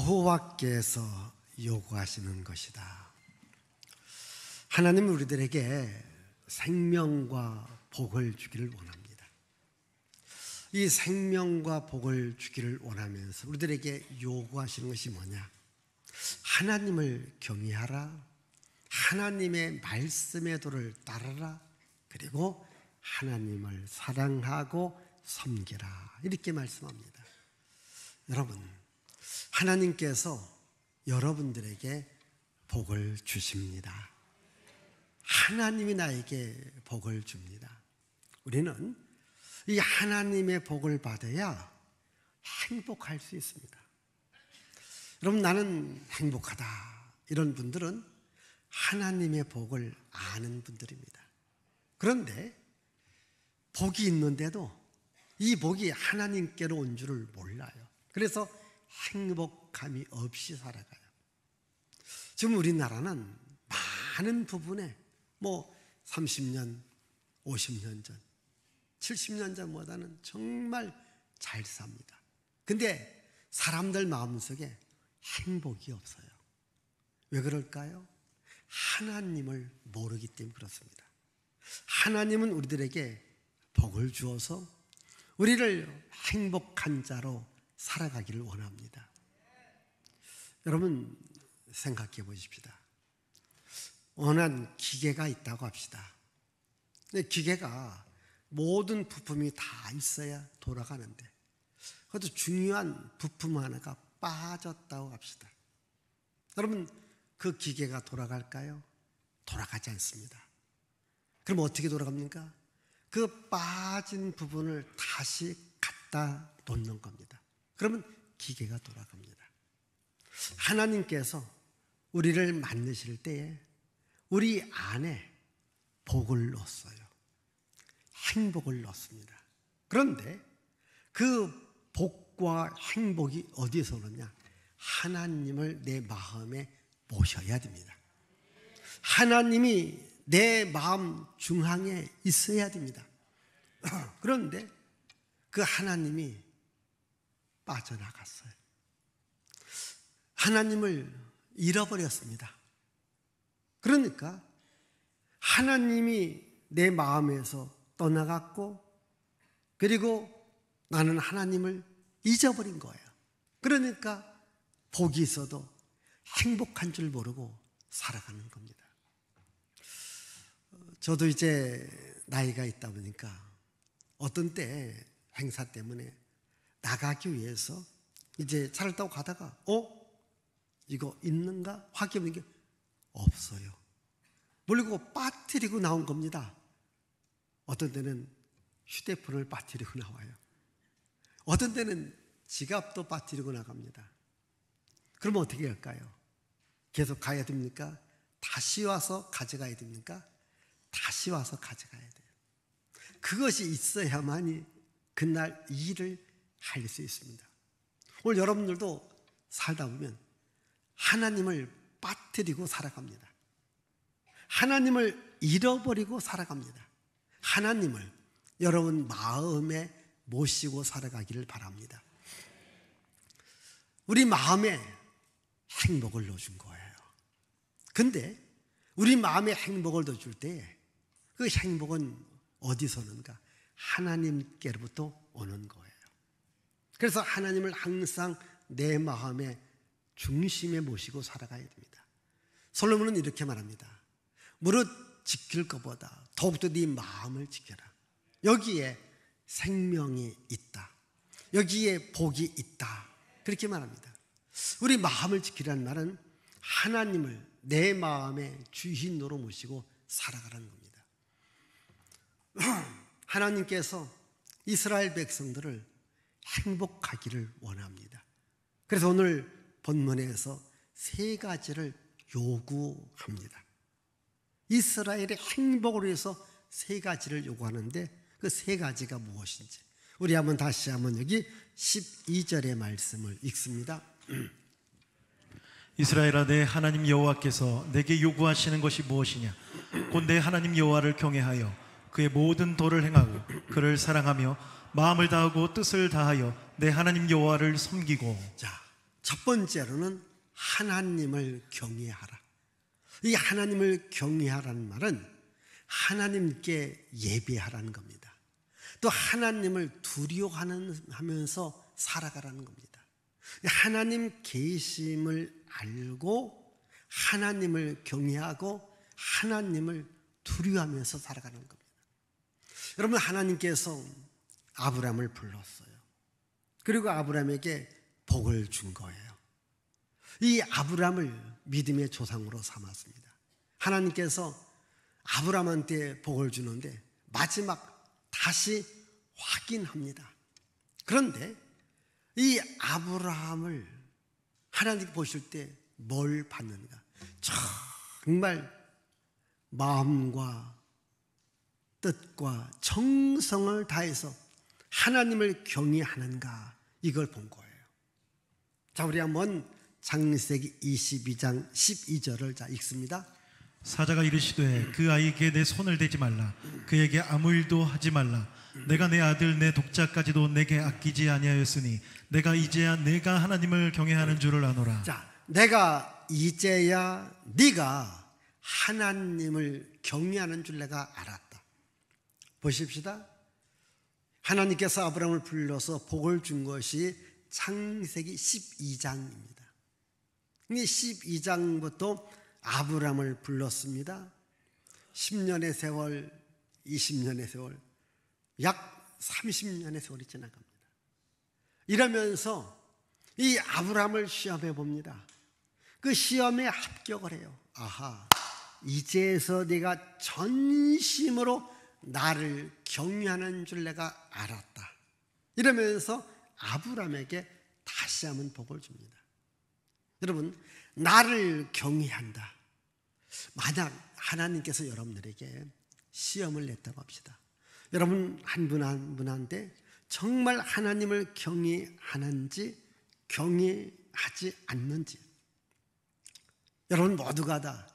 여호와께서 요구하시는 것이다. 하나님은 우리들에게 생명과 복을 주기를 원합니다. 이 생명과 복을 주기를 원하면서 우리들에게 요구하시는 것이 뭐냐? 하나님을 경외하라, 하나님의 말씀의 도를 따르라, 그리고 하나님을 사랑하고 섬기라, 이렇게 말씀합니다. 여러분, 하나님께서 여러분들에게 복을 주십니다. 하나님이 나에게 복을 줍니다. 우리는 이 하나님의 복을 받아야 행복할 수 있습니다. 여러분, 나는 행복하다, 이런 분들은 하나님의 복을 아는 분들입니다. 그런데 복이 있는데도 이 복이 하나님께로 온 줄을 몰라요. 그래서 행복감이 없이 살아가요. 지금 우리나라는 많은 부분에 30년, 50년 전, 70년 전보다는 정말 잘 삽니다. 근데 사람들 마음속에 행복이 없어요. 왜 그럴까요? 하나님을 모르기 때문에 그렇습니다. 하나님은 우리들에게 복을 주어서 우리를 행복한 자로 살아가기를 원합니다. 여러분, 생각해 보십시다. 어느 기계가 있다고 합시다. 기계가 모든 부품이 다 있어야 돌아가는데 그것도 중요한 부품 하나가 빠졌다고 합시다. 여러분, 그 기계가 돌아갈까요? 돌아가지 않습니다. 그럼 어떻게 돌아갑니까? 그 빠진 부분을 다시 갖다 놓는 겁니다. 그러면 기계가 돌아갑니다. 하나님께서 우리를 만드실 때에 우리 안에 복을 넣었어요. 행복을 넣습니다. 그런데 그 복과 행복이 어디에서 오느냐? 하나님을 내 마음에 모셔야 됩니다. 하나님이 내 마음 중앙에 있어야 됩니다. 그런데 그 하나님이 빠져나갔어요. 하나님을 잃어버렸습니다. 그러니까 하나님이 내 마음에서 떠나갔고, 그리고 나는 하나님을 잊어버린 거예요. 그러니까 복이 있어도 행복한 줄 모르고 살아가는 겁니다. 저도 이제 나이가 있다 보니까 어떤 때 행사 때문에 나가기 위해서 이제 차를 타고 가다가 이거 있는가 확인하는 게 없어요. 모르고 빠뜨리고 나온 겁니다. 어떤 때는 휴대폰을 빠뜨리고 나와요. 어떤 때는 지갑도 빠뜨리고 나갑니다. 그러면 어떻게 할까요? 계속 가야 됩니까? 다시 와서 가져가야 됩니까? 다시 와서 가져가야 돼요. 그것이 있어야만이 그날 일을 할 수 있습니다. 오늘 여러분들도 살다 보면 하나님을 빠뜨리고 살아갑니다. 하나님을 잃어버리고 살아갑니다. 하나님을 여러분 마음에 모시고 살아가기를 바랍니다. 우리 마음에 행복을 넣어준 거예요. 근데 우리 마음에 행복을 넣어줄 때 그 행복은 어디서 오는가? 하나님께로부터 오는 거예요. 그래서 하나님을 항상 내 마음의 중심에 모시고 살아가야 됩니다. 솔로몬은 이렇게 말합니다. 무릇 지킬 것보다 더욱더 네 마음을 지켜라. 여기에 생명이 있다. 여기에 복이 있다. 그렇게 말합니다. 우리 마음을 지키라는 말은 하나님을 내 마음의 주인으로 모시고 살아가라는 겁니다. 하나님께서 이스라엘 백성들을 행복하기를 원합니다. 그래서 오늘 본문에서 세 가지를 요구합니다. 이스라엘의 행복을 위해서 세 가지를 요구하는데 그 세 가지가 무엇인지 우리 다시 한번 여기 12절의 말씀을 읽습니다. 이스라엘아, 내 하나님 여호와께서 내게 요구하시는 것이 무엇이냐? 곧 내 하나님 여호와를 경외하여 그의 모든 도를 행하고 그를 사랑하며 마음을 다하고 뜻을 다하여 내 하나님 여호와를 섬기고. 자, 첫 번째로는 하나님을 경외하라. 이 하나님을 경외하라는 말은 하나님께 예배하라는 겁니다. 또 하나님을 두려워하면서 살아가라는 겁니다. 하나님 계심을 알고 하나님을 경외하고 하나님을 두려워하면서 살아가는 겁니다. 여러분, 하나님께서 아브라함을 불렀어요. 그리고 아브라함에게 복을 준 거예요. 이 아브라함을 믿음의 조상으로 삼았습니다. 하나님께서 아브라함한테 복을 주는데 마지막 다시 확인합니다. 그런데 이 아브라함을 하나님께 보실 때 뭘 받는가? 정말 마음과 뜻과 정성을 다해서 하나님을 경외하는가, 이걸 본 거예요. 자, 우리 한번 창세기 22장 12절을 읽습니다. 사자가 이르시되 그 아이에게 내 손을 대지 말라. 그에게 아무 일도 하지 말라. 내가 내 아들 내 독자까지도 내게 아끼지 아니하였으니 내가 이제야 내가 하나님을 경외하는 줄을 아노라. 자, 내가 이제야 네가 하나님을 경외하는 줄 내가 알았다. 보십시다. 하나님께서 아브라함을 불러서 복을 준 것이 창세기 12장입니다. 12장부터 아브라함을 불렀습니다. 10년의 세월, 20년의 세월, 약 30년의 세월이 지나갑니다. 이러면서 이 아브라함을 시험해 봅니다. 그 시험에 합격을 해요. 아하, 이제서 내가 전심으로 나를 경외하는 줄 내가 알았다. 이러면서 아브라함에게 다시 한번 복을 줍니다. 여러분, 나를 경외한다. 만약 하나님께서 여러분들에게 시험을 냈다고 합시다. 여러분 한 분 한 분한테 정말 하나님을 경외하는지 경외하지 않는지, 여러분 모두가 다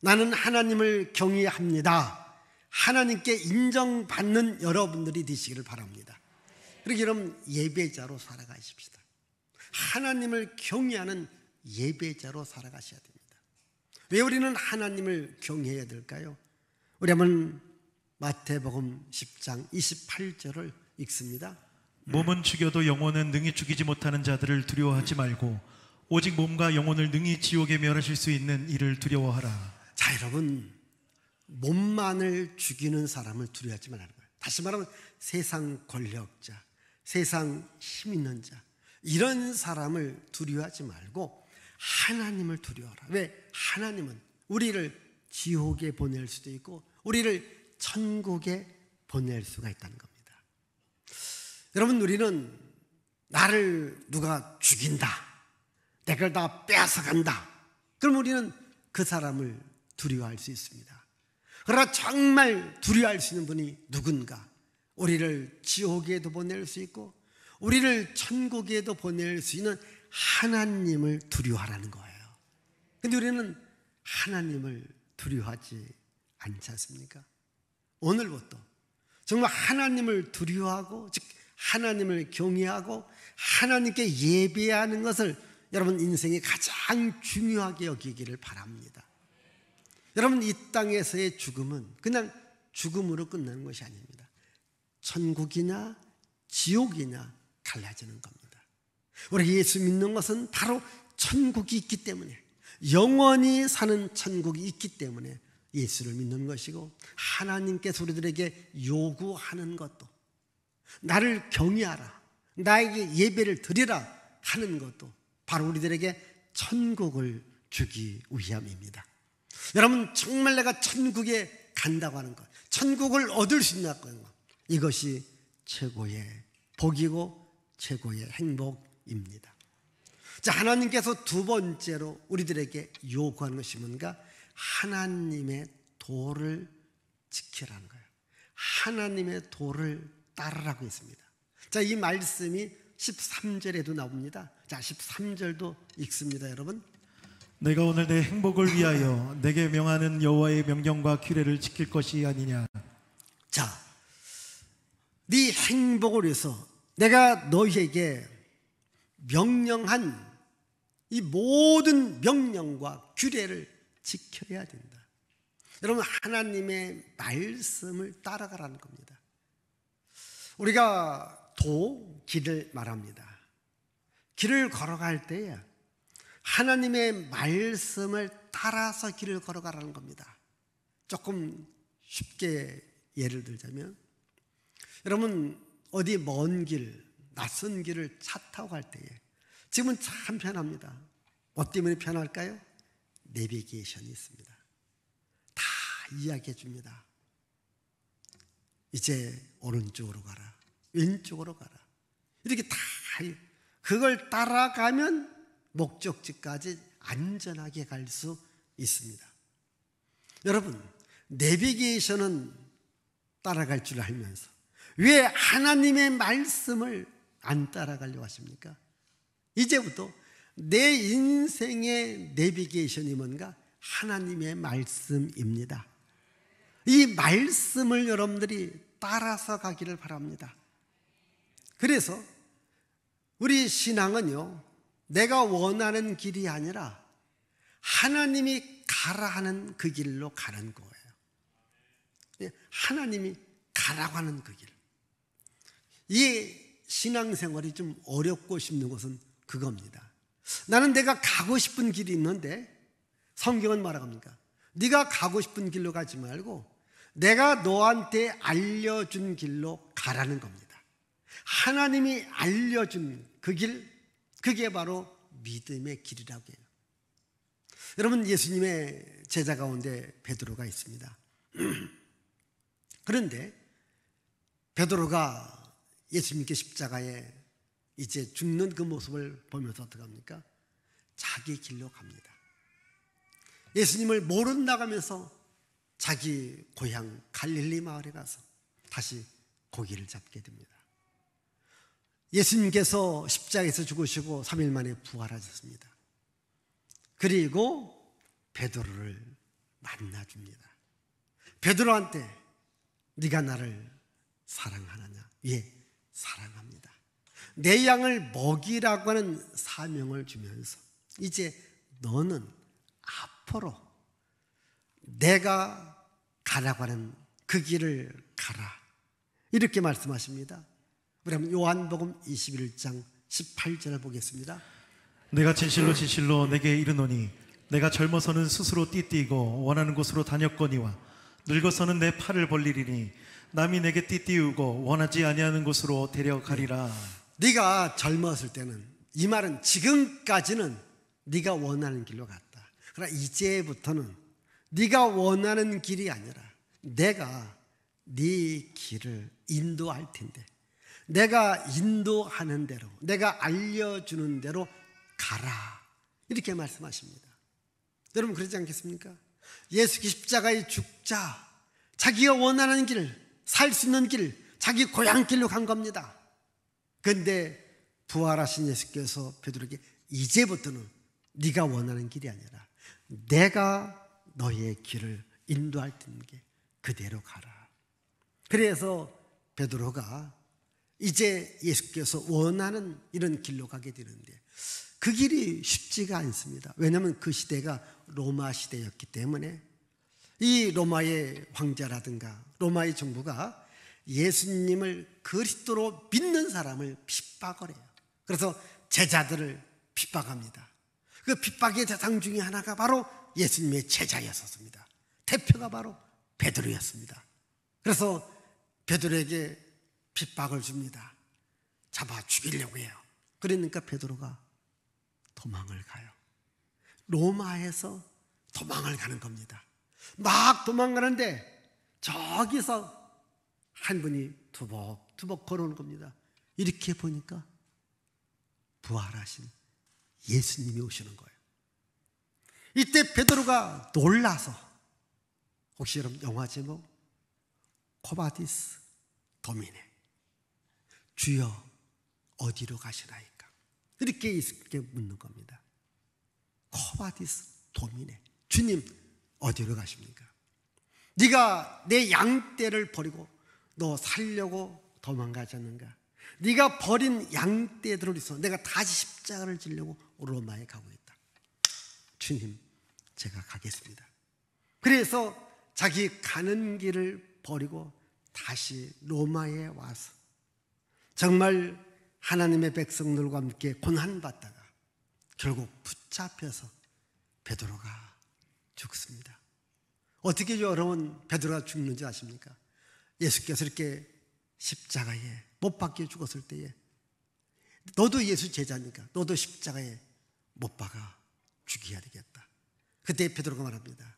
나는 하나님을 경외합니다, 하나님께 인정받는 여러분들이 되시기를 바랍니다. 그렇게 여러분 예배자로 살아가십시다. 하나님을 경외하는 예배자로 살아가셔야 됩니다. 왜 우리는 하나님을 경외해야 될까요? 우리 한번 마태복음 10장 28절을 읽습니다. 몸은 죽여도 영혼은 능히 죽이지 못하는 자들을 두려워하지 말고 오직 몸과 영혼을 능히 지옥에 멸하실 수 있는 이를 두려워하라. 자, 여러분, 몸만을 죽이는 사람을 두려워하지 말라는 거예요. 다시 말하면 세상 권력자, 세상 힘 있는 자, 이런 사람을 두려워하지 말고 하나님을 두려워하라. 왜? 하나님은 우리를 지옥에 보낼 수도 있고 우리를 천국에 보낼 수가 있다는 겁니다. 여러분, 우리는 나를 누가 죽인다, 내 걸 다 빼앗아간다, 그럼 우리는 그 사람을 두려워할 수 있습니다. 그러나 정말 두려워할 수 있는 분이 누군가, 우리를 지옥에도 보낼 수 있고 우리를 천국에도 보낼 수 있는 하나님을 두려워하라는 거예요. 근데 우리는 하나님을 두려워하지 않지 않습니까? 오늘부터 정말 하나님을 두려워하고, 즉 하나님을 경외하고 하나님께 예배하는 것을 여러분 인생에 가장 중요하게 여기기를 바랍니다. 여러분, 이 땅에서의 죽음은 그냥 죽음으로 끝나는 것이 아닙니다. 천국이나 지옥이나 갈라지는 겁니다. 우리가 예수 믿는 것은 바로 천국이 있기 때문에, 영원히 사는 천국이 있기 때문에 예수를 믿는 것이고, 하나님께서 우리들에게 요구하는 것도 나를 경외하라, 나에게 예배를 드리라 하는 것도 바로 우리들에게 천국을 주기 위함입니다. 여러분, 정말 내가 천국에 간다고 하는 것, 천국을 얻을 수 있다고 하는 것, 이것이 최고의 복이고 최고의 행복입니다. 자, 하나님께서 두 번째로 우리들에게 요구하는 것이 뭔가? 하나님의 도를 지키라는 거예요. 하나님의 도를 따르라고 했습니다. 자, 이 말씀이 13절에도 나옵니다. 자, 13절도 읽습니다, 여러분. 내가 오늘 내 행복을 위하여 내게 명하는 여호와의 명령과 규례를 지킬 것이 아니냐. 자, 네 행복을 위해서 내가 너희에게 명령한 이 모든 명령과 규례를 지켜야 된다. 여러분, 하나님의 말씀을 따라가라는 겁니다. 우리가 길을 말합니다. 길을 걸어갈 때에 하나님의 말씀을 따라서 길을 걸어가라는 겁니다. 조금 쉽게 예를 들자면, 여러분 어디 먼 길, 낯선 길을 차 타고 갈 때에 지금은 참 편합니다. 뭐 때문에 편할까요? 내비게이션이 있습니다. 다 이야기해 줍니다. 이제 오른쪽으로 가라, 왼쪽으로 가라, 이렇게 다 그걸 따라가면 목적지까지 안전하게 갈 수 있습니다. 여러분, 내비게이션은 따라갈 줄 알면서 왜 하나님의 말씀을 안 따라가려고 하십니까? 이제부터 내 인생의 내비게이션이 뭔가? 하나님의 말씀입니다. 이 말씀을 여러분들이 따라서 가기를 바랍니다. 그래서 우리 신앙은요, 내가 원하는 길이 아니라 하나님이 가라 하는 그 길로 가는 거예요. 하나님이 가라고 하는 그 길. 이 신앙생활이 좀 어렵고 싶는 것은 그겁니다. 나는 내가 가고 싶은 길이 있는데 성경은 뭐라고 합니까? 네가 가고 싶은 길로 가지 말고 내가 너한테 알려준 길로 가라는 겁니다. 하나님이 알려준 그 길, 그게 바로 믿음의 길이라고 해요. 여러분, 예수님의 제자 가운데 베드로가 있습니다. 그런데 베드로가 예수님께 십자가에 이제 죽는 그 모습을 보면서 어떻게 합니까? 자기 길로 갑니다. 예수님을 모른다가면서 자기 고향 갈릴리 마을에 가서 다시 고기를 잡게 됩니다. 예수님께서 십자가에서 죽으시고 3일 만에 부활하셨습니다. 그리고 베드로를 만나줍니다. 베드로한테 네가 나를 사랑하느냐? 예, 사랑합니다. 내 양을 먹이라고 하는 사명을 주면서 이제 너는 앞으로 내가 가라고 하는 그 길을 가라, 이렇게 말씀하십니다. 우리 한번 요한복음 21장 18절을 보겠습니다. 내가 진실로 진실로 내게 이르노니 내가 젊어서는 스스로 띠띠고 원하는 곳으로 다녔거니와 늙어서는 내 팔을 벌리리니 남이 내게 띠띠우고 원하지 아니하는 곳으로 데려가리라. 네가 젊었을 때는, 이 말은 지금까지는 네가 원하는 길로 갔다. 그러나 이제부터는 네가 원하는 길이 아니라 내가 네 길을 인도할 텐데, 내가 인도하는 대로, 내가 알려주는 대로 가라, 이렇게 말씀하십니다. 여러분, 그러지 않겠습니까? 예수 십자가에 죽자 자기가 원하는 길, 살 수 있는 길, 자기 고향 길로 간 겁니다. 그런데 부활하신 예수께서 베드로에게 이제부터는 네가 원하는 길이 아니라 내가 너의 길을 인도할 텐데 그대로 가라. 그래서 베드로가 이제 예수께서 원하는 이런 길로 가게 되는데 그 길이 쉽지가 않습니다. 왜냐하면 그 시대가 로마 시대였기 때문에 이 로마의 황제라든가 로마의 정부가 예수님을 그리스도로 믿는 사람을 핍박을 해요. 그래서 제자들을 핍박합니다. 그 핍박의 대상 중에 하나가 바로 예수님의 제자였었습니다. 대표가 바로 베드로였습니다. 그래서 베드로에게 핍박을 줍니다. 잡아 죽이려고 해요. 그러니까 베드로가 도망을 가요. 로마에서 도망을 가는 겁니다. 막 도망가는데 저기서 한 분이 투벅투벅 걸어오는 겁니다. 이렇게 보니까 부활하신 예수님이 오시는 거예요. 이때 베드로가 놀라서, 혹시 여러분 영화 제목 코바디스 도미네, 주여 어디로 가시나이까, 이렇게 묻는 겁니다. 코바디스 도미네, 주님 어디로 가십니까? 네가 내 양떼를 버리고 너 살려고 도망가지 않는가? 네가 버린 양떼들을 위해서 내가 다시 십자가를 지려고 로마에 가고 있다. 주님, 제가 가겠습니다. 그래서 자기 가는 길을 버리고 다시 로마에 와서 정말 하나님의 백성들과 함께 고난받다가 결국 붙잡혀서 베드로가 죽습니다. 어떻게 여러분 베드로가 죽는지 아십니까? 예수께서 이렇게 십자가에 못 박혀 죽었을 때에 너도 예수 제자니까 너도 십자가에 못 박아 죽여야 되겠다. 그때 베드로가 말합니다.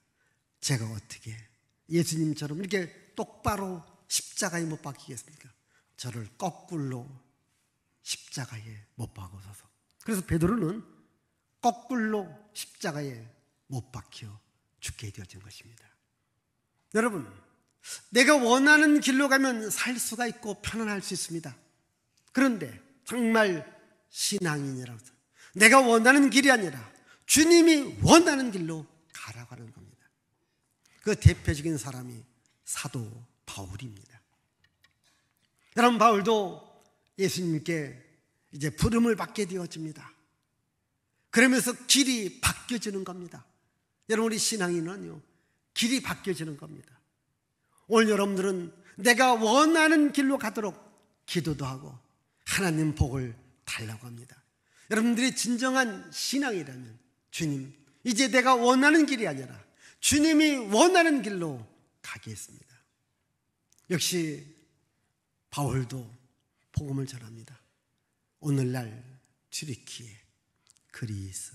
제가 어떻게 예수님처럼 이렇게 똑바로 십자가에 못 박히겠습니까? 저를 거꾸로 십자가에 못 박으소서. 그래서 베드로는 거꾸로 십자가에 못 박혀 죽게 되어진 것입니다. 여러분, 내가 원하는 길로 가면 살 수가 있고 편안할 수 있습니다. 그런데 정말 신앙인이라서 내가 원하는 길이 아니라 주님이 원하는 길로 가라고 하는 겁니다. 그 대표적인 사람이 사도 바울입니다. 여러분, 바울도 예수님께 이제 부름을 받게 되어집니다. 그러면서 길이 바뀌어지는 겁니다. 여러분, 우리 신앙인은요, 길이 바뀌어지는 겁니다. 오늘 여러분들은 내가 원하는 길로 가도록 기도도 하고 하나님 복을 달라고 합니다. 여러분들이 진정한 신앙이라면 주님, 이제 내가 원하는 길이 아니라 주님이 원하는 길로 가겠습니다. 역시 바울도 복음을 전합니다. 오늘날 튀르키예, 그리스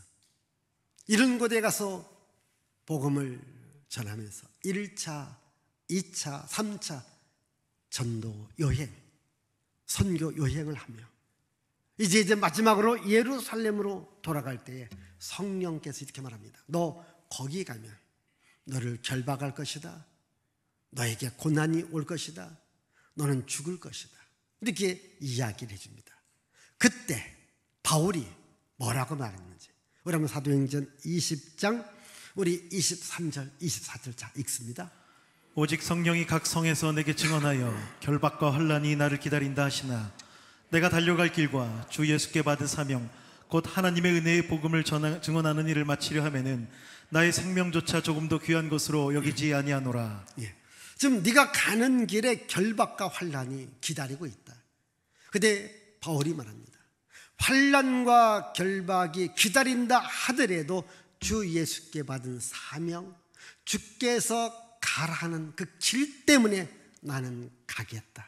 이런 곳에 가서 복음을 전하면서 1차, 2차, 3차 전도 여행, 선교 여행을 하며 이제 마지막으로 예루살렘으로 돌아갈 때에 성령께서 이렇게 말합니다. 너 거기 가면 너를 결박할 것이다. 너에게 고난이 올 것이다. 너는 죽을 것이다. 이렇게 이야기를 해줍니다. 그때 바울이 뭐라고 말했는지 우리 한번 사도행전 20장 우리 23절 24절 자 읽습니다. 오직 성령이 각 성에서 내게 증언하여 결박과 환난이 나를 기다린다 하시나 내가 달려갈 길과 주 예수께 받은 사명 곧 하나님의 은혜의 복음을 증언하는 일을 마치려 하면은 나의 생명조차 조금도 귀한 것으로 여기지 아니하노라. 예. 지금 네가 가는 길에 결박과 환난이 기다리고 있다. 근데 바울이 말합니다. 환난과 결박이 기다린다 하더라도 주 예수께 받은 사명, 주께서 가라 하는 그 길 때문에 나는 가겠다.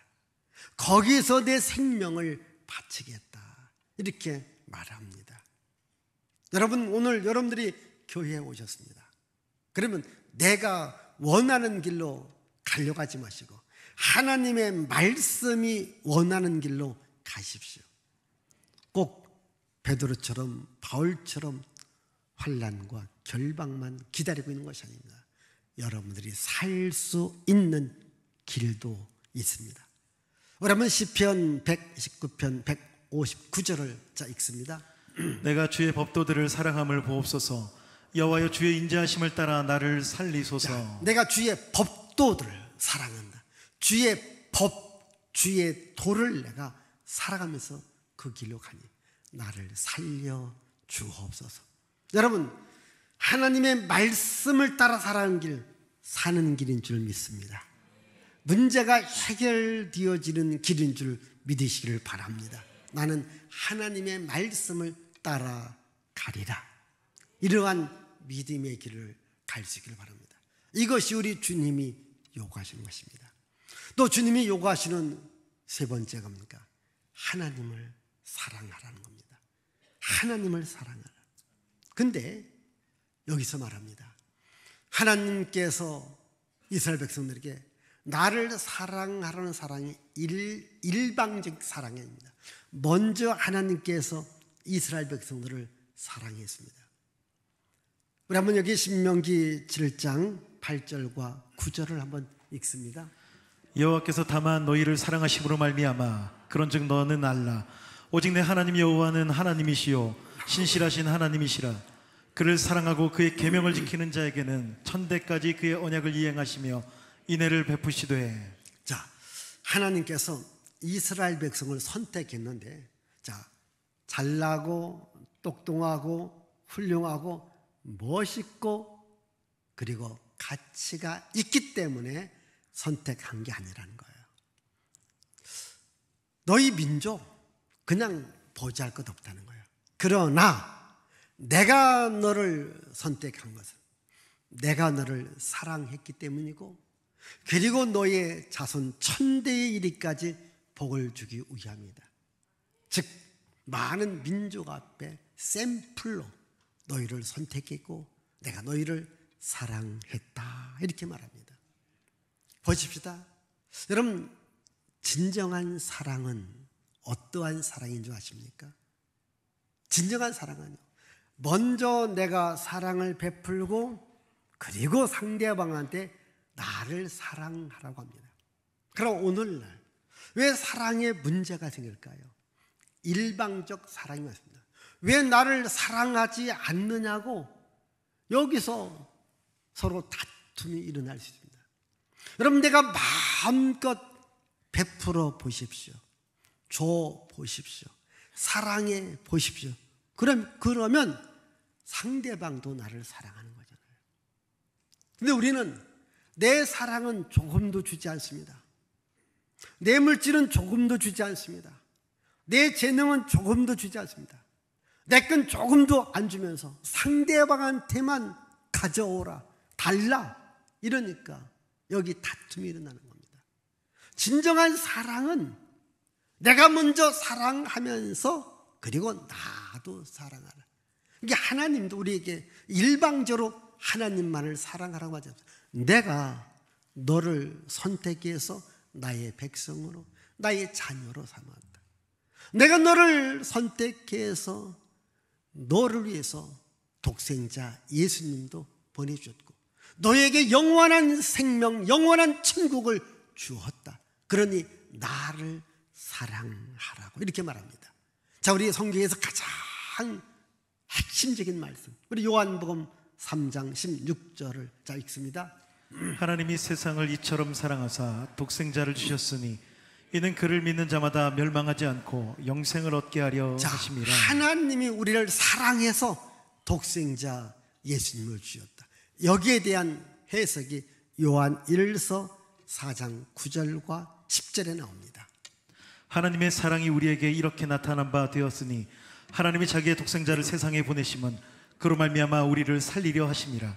거기서 내 생명을 바치겠다. 이렇게 말합니다. 여러분, 오늘 여러분들이 교회에 오셨습니다. 그러면 내가 원하는 길로 가려고 하지 마시고 하나님의 말씀이 원하는 길로 가십시오. 꼭 베드로처럼 바울처럼 환난과 결박만 기다리고 있는 것이 아닙니다. 여러분들이 살 수 있는 길도 있습니다. 우리 한번 시편 119편 159절을 자 읽습니다. 내가 주의 법도들을 사랑함을 보옵소서. 여호와여 주의 인자하심을 따라 나를 살리소서. 자, 내가 주의 법도들을 사랑한다. 주의 법, 주의 도를 내가 살아가면서 그 길로 가니 나를 살려 주옵소서. 여러분, 하나님의 말씀을 따라 살아가는 길, 사는 길인 줄 믿습니다. 문제가 해결되어지는 길인 줄 믿으시기를 바랍니다. 나는 하나님의 말씀을 따라가리라. 이러한 믿음의 길을 갈 수 있기를 바랍니다. 이것이 우리 주님이 요구하시는 것입니다. 또 주님이 요구하시는 세 번째가 뭡니까? 하나님을 사랑하라는 겁니다. 하나님을 사랑하라. 근데 여기서 말합니다. 하나님께서 이스라엘 백성들에게 나를 사랑하라는 사랑이 일방적 사랑이 아닙니다. 먼저 하나님께서 이스라엘 백성들을 사랑했습니다. 우리 한번 여기 신명기 7장 8절과 9절을 한번 읽습니다. 여호와께서 다만 너희를 사랑하심으로 말미암아 그런즉 너는 알라. 오직 내 하나님 여호와는 하나님이시요 신실하신 하나님이시라. 그를 사랑하고 그의 계명을 지키는 자에게는 천대까지 그의 언약을 이행하시며 인애를 베푸시되. 자, 하나님께서 이스라엘 백성을 선택했는데, 자, 잘나고 똑똑하고 훌륭하고 멋있고 그리고 가치가 있기 때문에 선택한 게 아니라는 거예요. 너희 민족 그냥 보잘 것 없다는 거예요. 그러나 내가 너를 선택한 것은 내가 너를 사랑했기 때문이고 그리고 너의 자손 천대에 이르기까지 복을 주기 위함이다. 즉 많은 민족 앞에 샘플로 너희를 선택했고 내가 너희를 사랑했다 이렇게 말합니다. 보십시다. 여러분 진정한 사랑은 어떠한 사랑인 줄 아십니까? 진정한 사랑은요, 먼저 내가 사랑을 베풀고 그리고 상대방한테 나를 사랑하라고 합니다. 그럼 오늘날 왜 사랑에 문제가 생길까요? 일방적 사랑이 맞습니다. 왜 나를 사랑하지 않느냐고 여기서 서로 다툼이 일어날 수 있습니다. 여러분 내가 마음껏 베풀어 보십시오. 줘 보십시오. 사랑해 보십시오. 그러면 상대방도 나를 사랑하는 거잖아요. 근데 우리는 내 사랑은 조금도 주지 않습니다. 내 물질은 조금도 주지 않습니다. 내 재능은 조금도 주지 않습니다. 내 건 조금도 안 주면서 상대방한테만 가져오라, 달라 이러니까 여기 다툼이 일어나는 겁니다. 진정한 사랑은 내가 먼저 사랑하면서 그리고 나도 사랑하라. 이게 하나님도 우리에게 일방적으로 하나님만을 사랑하라고 하지 않습니다. 내가 너를 선택해서 나의 백성으로 나의 자녀로 삼았다. 내가 너를 선택해서 너를 위해서 독생자 예수님도 보내주셨고 너에게 영원한 생명, 영원한 천국을 주었다. 그러니 나를 사랑하라고 이렇게 말합니다. 자, 우리 성경에서 가장 핵심적인 말씀, 우리 요한복음 3장 16절을 자 읽습니다. 하나님이 세상을 이처럼 사랑하사 독생자를 주셨으니 이는 그를 믿는 자마다 멸망하지 않고 영생을 얻게 하려 하심이라. 하나님이 우리를 사랑해서 독생자 예수님을 주셨다. 여기에 대한 해석이 요한 1서 4장 9절과 10절에 나옵니다. 하나님의 사랑이 우리에게 이렇게 나타난 바 되었으니 하나님이 자기의 독생자를 세상에 보내심은 그로 말미암아 우리를 살리려 하심이라.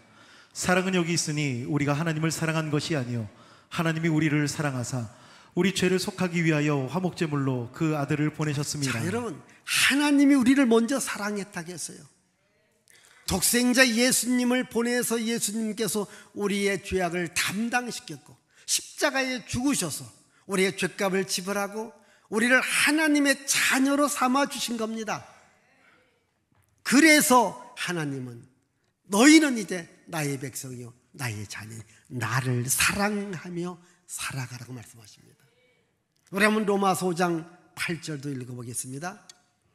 사랑은 여기 있으니 우리가 하나님을 사랑한 것이 아니요 하나님이 우리를 사랑하사 우리 죄를 속하기 위하여 화목제물로 그 아들을 보내셨습니다. 자, 여러분 하나님이 우리를 먼저 사랑했다고 했어요. 독생자 예수님을 보내서 예수님께서 우리의 죄악을 담당시켰고 십자가에 죽으셔서 우리의 죄값을 지불하고 우리를 하나님의 자녀로 삼아 주신 겁니다. 그래서 하나님은 너희는 이제 나의 백성이요 나의 자녀, 나를 사랑하며 살아가라고 말씀하십니다. 우리 한번 로마서 5장 8절도 읽어보겠습니다.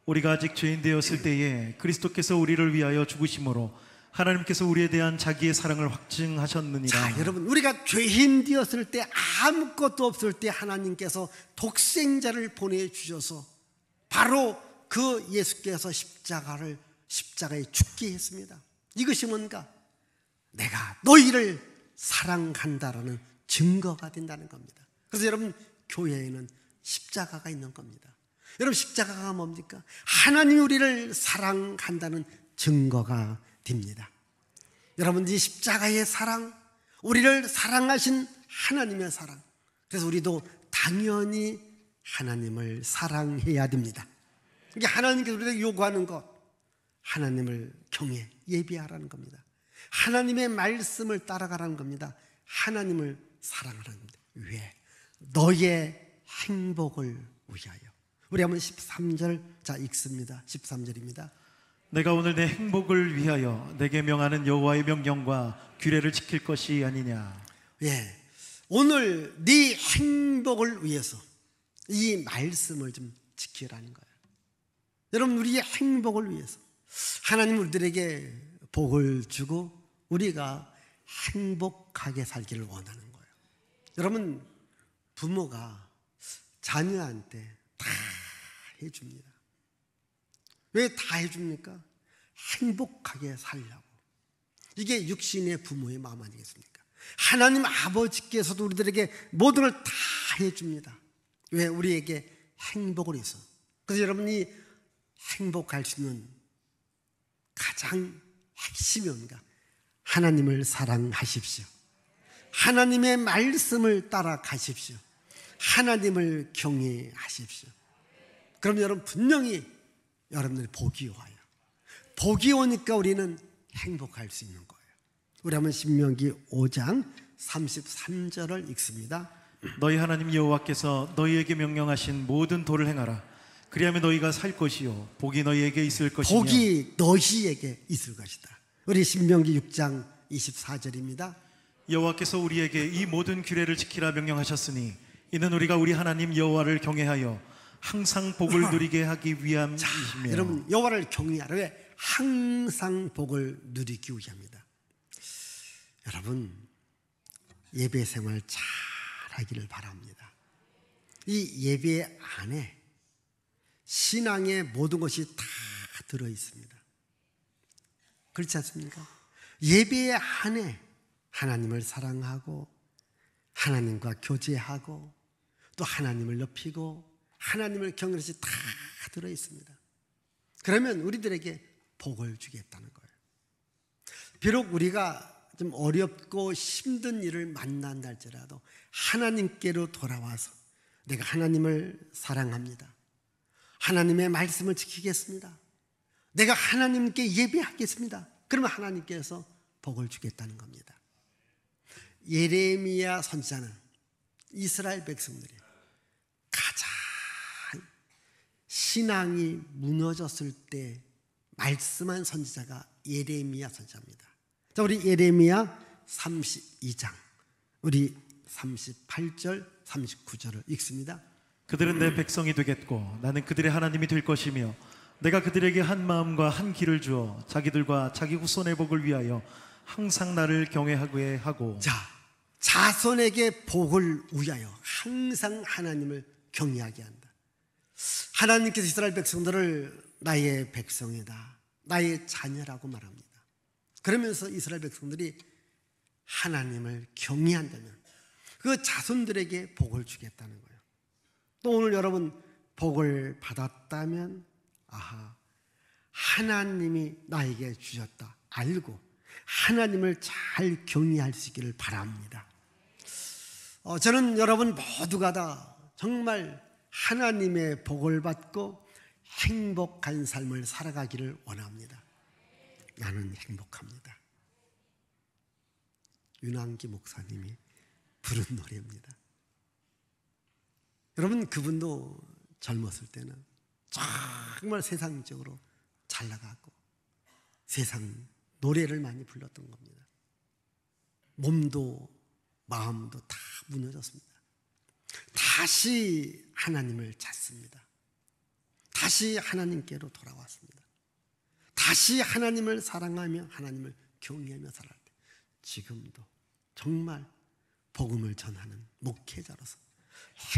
우리가 아직 죄인 되었을 때에 그리스도께서 우리를 위하여 죽으심으로 하나님께서 우리에 대한 자기의 사랑을 확증하셨느니라. 자, 여러분 우리가 죄인 되었을 때 아무것도 없을 때 하나님께서 독생자를 보내주셔서 바로 그 예수께서 십자가에 죽게 했습니다. 이것이 뭔가? 내가 너희를 사랑한다라는 증거가 된다는 겁니다. 그래서 여러분 교회에는 십자가가 있는 겁니다. 여러분 십자가가 뭡니까? 하나님이 우리를 사랑한다는 증거가 됩니다. 여러분 이 십자가의 사랑, 우리를 사랑하신 하나님의 사랑, 그래서 우리도 당연히 하나님을 사랑해야 됩니다. 이게 하나님께서 우리에게 요구하는 것, 하나님을 경외, 예비하라는 겁니다. 하나님의 말씀을 따라가라는 겁니다. 하나님을 사랑하라는 겁니다. 왜? 너의 행복을 위하여. 우리 한번 13절 자 읽습니다. 13절입니다. 내가 오늘 내 행복을 위하여 내게 명하는 여호와의 명령과 규례를 지킬 것이 아니냐. 예, 오늘 네 행복을 위해서 이 말씀을 좀 지키라는 거예요. 여러분 우리의 행복을 위해서 하나님 우리들에게 복을 주고 우리가 행복하게 살기를 원하는 거예요. 여러분 부모가 자녀한테 다 해줍니다. 왜 다 해줍니까? 행복하게 살려고. 이게 육신의 부모의 마음 아니겠습니까? 하나님 아버지께서도 우리들에게 모든 걸 다 해줍니다. 왜? 우리에게 행복을 위해서. 그래서 여러분이 행복할 수 있는 가장 핵심이 뭔가? 하나님을 사랑하십시오. 하나님의 말씀을 따라가십시오. 하나님을 경외하십시오. 그럼 여러분 분명히 여러분들이 복이 와요. 복이 오니까 우리는 행복할 수 있는 거예요. 우리 한번 신명기 5장 33절을 읽습니다. 너희 하나님 여호와께서 너희에게 명령하신 모든 도를 행하라. 그리하면 너희가 살 것이요 복이 너희에게 있을 것이며 복이 너희에게 있을 것이다. 우리 신명기 6장 24절입니다. 여호와께서 우리에게 이 모든 규례를 지키라 명령하셨으니 이는 우리가 우리 하나님 여호와를 경외하여 항상 복을 누리게 하기 위함이시며. 여러분 여호와를 경외하라. 왜? 항상 복을 누리기 위함이다. 여러분 예배 생활 잘 하기를 바랍니다. 이 예배 안에 신앙의 모든 것이 다 들어 있습니다. 그렇지 않습니까? 예배 안에 하나님을 사랑하고 하나님과 교제하고 또 하나님을 높이고 하나님을 경외하는 것이 다 들어 있습니다. 그러면 우리들에게 복을 주겠다는 거예요. 비록 우리가 좀 어렵고 힘든 일을 만난다 할지라도 하나님께로 돌아와서 내가 하나님을 사랑합니다. 하나님의 말씀을 지키겠습니다. 내가 하나님께 예배하겠습니다. 그러면 하나님께서 복을 주겠다는 겁니다. 예레미야 선지자는 이스라엘 백성들이 가장 신앙이 무너졌을 때 말씀한 선지자가 예레미야 선지자입니다. 자, 우리 예레미야 32장 우리 38절 39절을 읽습니다. 그들은 내 백성이 되겠고 나는 그들의 하나님이 될 것이며 내가 그들에게 한 마음과 한 길을 주어 자기들과 자기 후손의 복을 위하여 항상 나를 경외하게 하고. 자, 자손에게 복을 위하여 항상 하나님을 경외하게 한다. 하나님께서 이스라엘 백성들을 나의 백성이다, 나의 자녀라고 말합니다. 그러면서 이스라엘 백성들이 하나님을 경외한다면 그 자손들에게 복을 주겠다는 거예요. 또 오늘 여러분 복을 받았다면 아하, 하나님이 나에게 주셨다 알고 하나님을 잘 경외할 수 있기를 바랍니다. 저는 여러분 모두가 다 정말 하나님의 복을 받고 행복한 삶을 살아가기를 원합니다. 나는 행복합니다. 윤한기 목사님이 부른 노래입니다. 여러분 그분도 젊었을 때는 정말 세상적으로 잘 나가고 세상 노래를 많이 불렀던 겁니다. 몸도 마음도 다 무너졌습니다. 다시 하나님을 찾습니다. 다시 하나님께로 돌아왔습니다. 다시 하나님을 사랑하며 하나님을 경외하며 살아갈 때 지금도 정말 복음을 전하는 목회자로서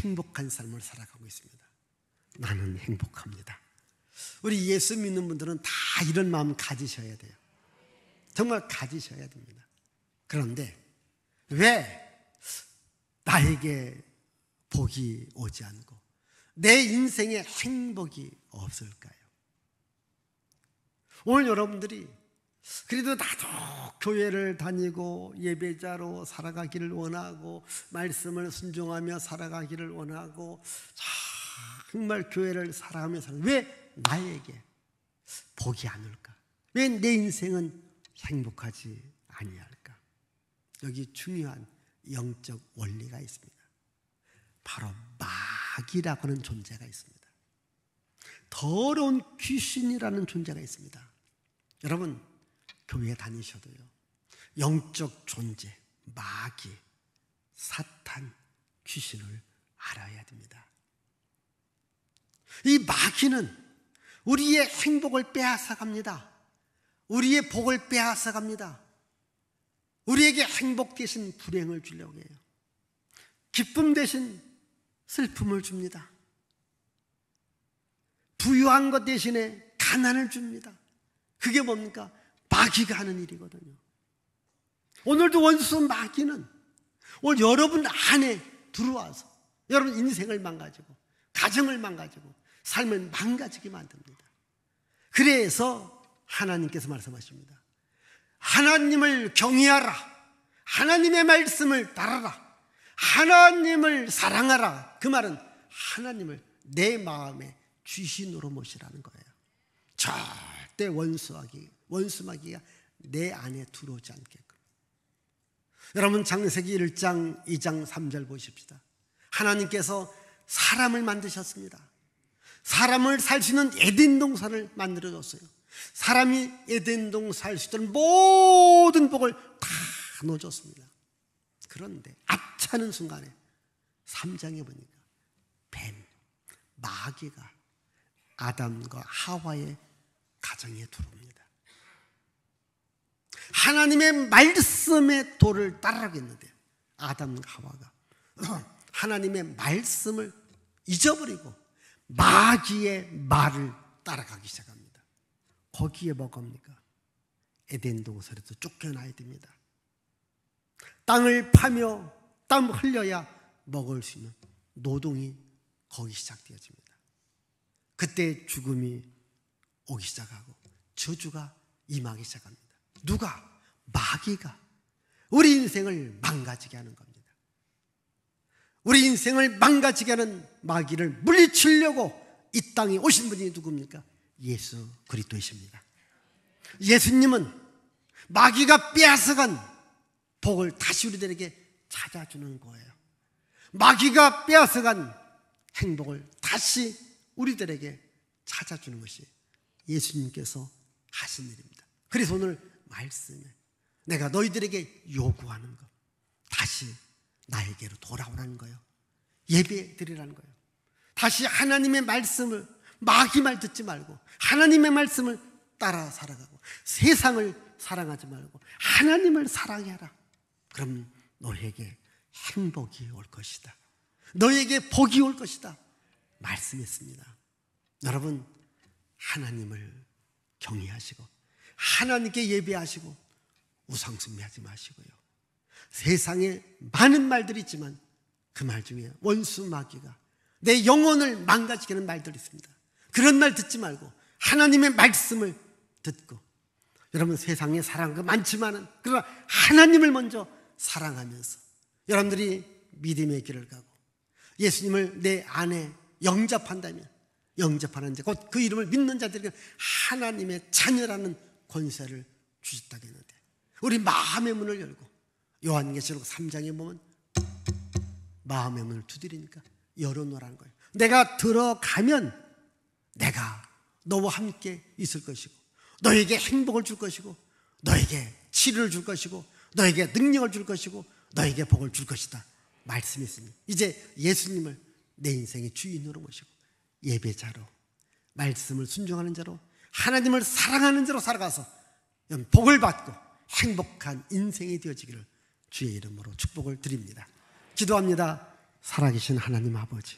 행복한 삶을 살아가고 있습니다. 나는 행복합니다. 우리 예수 믿는 분들은 다 이런 마음 가지셔야 돼요. 정말 가지셔야 됩니다. 그런데 왜 나에게 복이 오지 않고 내 인생에 행복이 없을까요? 오늘 여러분들이 그래도 나도 교회를 다니고 예배자로 살아가기를 원하고 말씀을 순종하며 살아가기를 원하고 정말 교회를 사랑하며 왜 나에게 복이 안 올까? 왜 내 인생은 행복하지 아니할까? 여기 중요한 영적 원리가 있습니다. 바로 마귀라고 하는 존재가 있습니다. 더러운 귀신이라는 존재가 있습니다. 여러분 교회 다니셔도요, 영적 존재, 마귀, 사탄, 귀신을 알아야 됩니다. 이 마귀는 우리의 행복을 빼앗아갑니다. 우리의 복을 빼앗아갑니다. 우리에게 행복 대신 불행을 주려고 해요. 기쁨 대신 슬픔을 줍니다. 부유한 것 대신에 가난을 줍니다. 그게 뭡니까? 마귀가 하는 일이거든요. 오늘도 원수 마귀는 오늘 여러분 안에 들어와서 여러분 인생을 망가지고 가정을 망가지고 삶을 망가지게 만듭니다. 그래서 하나님께서 말씀하십니다. 하나님을 경외하라. 하나님의 말씀을 따르라. 하나님을 사랑하라. 그 말은 하나님을 내 마음의 주신으로 모시라는 거예요. 절대 원수 마귀가 내 안에 들어오지 않게끔. 여러분 창세기 1장 2장 3절 보십시다. 하나님께서 사람을 만드셨습니다. 사람을 살 수 있는 에덴 동산을 만들어줬어요. 사람이 에덴 동산 살 수 있는 모든 복을 다 넣어줬습니다. 그런데 앞차는 순간에 3장에 보니까 뱀, 마귀가 아담과 하와의 가정에 들어옵니다. 하나님의 말씀의 도를 따라가겠는데 아담과 하와가 하나님의 말씀을 잊어버리고 마귀의 말을 따라가기 시작합니다. 거기에 뭐가 옵니까? 에덴 동산에서 쫓겨나야 됩니다. 땅을 파며 땀 흘려야 먹을 수 있는 노동이 거기 시작되어집니다. 그때 죽음이 오기 시작하고 저주가 임하기 시작합니다. 누가? 마귀가 우리 인생을 망가지게 하는 겁니다. 우리 인생을 망가지게 하는 마귀를 물리치려고 이 땅에 오신 분이 누굽니까? 예수 그리스도이십니다. 예수님은 마귀가 빼앗아간 복을 다시 우리들에게 찾아주는 거예요. 마귀가 빼앗아간 행복을 다시 우리들에게 찾아주는 것이 예수님께서 하신 일입니다. 그래서 오늘 말씀에 내가 너희들에게 요구하는 것, 다시 나에게로 돌아오라는 거예요. 예배 드리라는 거예요. 다시 하나님의 말씀을, 마귀 말 듣지 말고 하나님의 말씀을 따라 살아가고 세상을 사랑하지 말고 하나님을 사랑해라. 그럼 너에게 행복이 올 것이다. 너에게 복이 올 것이다. 말씀했습니다. 여러분, 하나님을 경외하시고 하나님께 예배하시고 우상숭배하지 마시고요. 세상에 많은 말들이 있지만 그 말 중에 원수 마귀가 내 영혼을 망가지게 하는 말들이 있습니다. 그런 말 듣지 말고 하나님의 말씀을 듣고, 여러분 세상에 사랑하는 거 많지만은 그러나 하나님을 먼저 사랑하면서 여러분들이 믿음의 길을 가고 예수님을 내 안에 영접한다면, 영접하는 자, 곧 그 이름을 믿는 자들에게 하나님의 자녀라는 권세를 주셨다겠는데, 우리 마음의 문을 열고 요한계시록 3장에 보면 마음의 문을 두드리니까 열어놓으라는 거예요. 내가 들어가면 내가 너와 함께 있을 것이고 너에게 행복을 줄 것이고 너에게 치료를 줄 것이고 너에게 능력을 줄 것이고 너에게 복을 줄 것이다 말씀했습니다. 이제 예수님을 내 인생의 주인으로 모시고 예배자로, 말씀을 순종하는 자로, 하나님을 사랑하는 자로 살아가서 복을 받고 행복한 인생이 되어지기를 주의 이름으로 축복을 드립니다. 기도합니다. 살아계신 하나님 아버지,